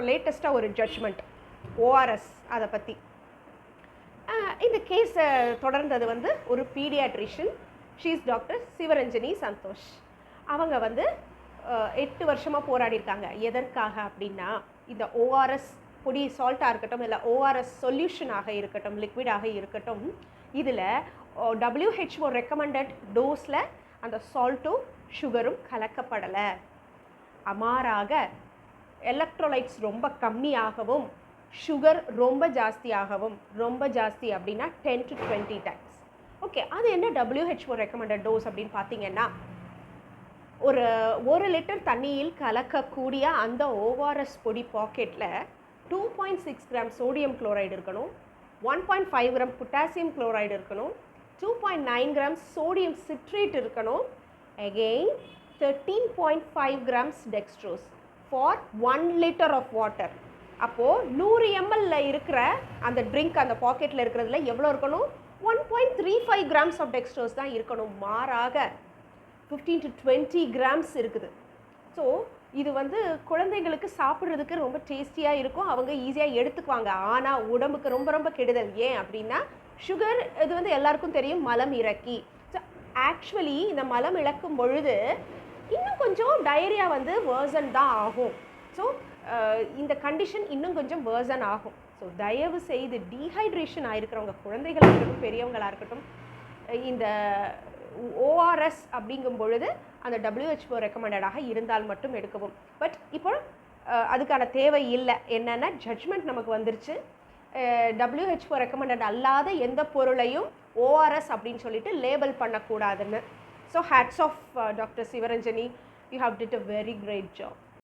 லேட்டஸ்ட்டாக ஒரு judgement ORS அதை பற்றி. இந்த கேஸை தொடர்ந்தது வந்து ஒரு paediatrician, she's doctor Sivaranjani Santhosh. அவங்க வந்து 8 வருஷமாக போராடிருக்காங்க. எதற்காக அப்படின்னா, இந்த ஓஆர்எஸ் பொடி சால்ட்டாக இருக்கட்டும், இல்லை ஓஆர்எஸ் சொல்யூஷனாக இருக்கட்டும், லிக்விடாக இருக்கட்டும், இதில் WHO ரெக்கமெண்டட் டோஸில் அந்த சால்ட்டும் சுகரும் கலக்கப்படலை. மாறாக எலக்ட்ரோலைட்ஸ் ரொம்ப கம்மியாகவும் சுகர் ரொம்ப ஜாஸ்தியாகவும், ரொம்ப ஜாஸ்தி அப்படின்னா 10 to 20 டைம்ஸ். ஓகே, அது என்ன WHO ரெக்கமெண்டட் டோஸ் அப்படின்னு பார்த்தீங்கன்னா, ஒரு 1 லிட்டர் தண்ணியில் கலக்கக்கூடிய அந்த ஓஆர்எஸ் பொடி பாக்கெட்டில் 2.6 கிராம் சோடியம் குளோரைடு இருக்கணும், 1.5 கிராம் பொட்டாசியம் குளோரைடு இருக்கணும், 2.9 கிராம் சோடியம் சிட்ரேட் இருக்கணும், again 13.5 grams dextrose for 1 litre of water. அப்போது 100 ml இருக்கிற அந்த ட்ரிங்க், அந்த பாக்கெட்டில் இருக்கிறதுல எவ்வளோ இருக்கணும்? 1.35 கிராம்ஸ் ஆஃப் டெக்ஸ்ட்ரோஸ் தான் இருக்கணும். மாறாக 15 to 20 கிராம்ஸ் இருக்குது. ஸோ இது வந்து குழந்தைங்களுக்கு சாப்பிட்றதுக்கு ரொம்ப டேஸ்டியாக இருக்கும், அவங்க ஈஸியாக எடுத்துக்குவாங்க. ஆனால் உடம்புக்கு ரொம்ப ரொம்ப கெடுதல். ஏன் அப்படின்னா, சுகர் இது வந்து எல்லாருக்கும் தெரியும், மலம் இறக்கி. ஸோ ஆக்சுவலி இந்த மலம் இழக்கும் பொழுது இன்னும் கொஞ்சம் டயரியா வந்து வேர்சன் தான் ஆகும். ஸோ இந்த கண்டிஷன் இன்னும் கொஞ்சம் வேர்சன் ஆகும். ஸோ தயவு செய்து டீஹைட்ரேஷன் ஆகிருக்கிறவங்க, குழந்தைகளாக இருக்கட்டும் பெரியவங்களாக இருக்கட்டும், இந்த ஓஆர்எஸ் அப்படிங்கும் பொழுது அந்த WHO ரெக்கமெண்டடாக இருந்தால் மட்டும் எடுக்கவும். பட் இப்போ அதுக்கான தேவை இல்லை. என்னென்னா ஜட்ஜ்மெண்ட் நமக்கு வந்துருச்சு. WHO ரெக்கமெண்டட் அல்லாத எந்த பொருளையும் ஓஆர்எஸ் அப்படின்னு சொல்லிட்டு லேபிள் பண்ணக்கூடாதுன்னு. So hats off doctor Sivaranjani, you have did a very great job.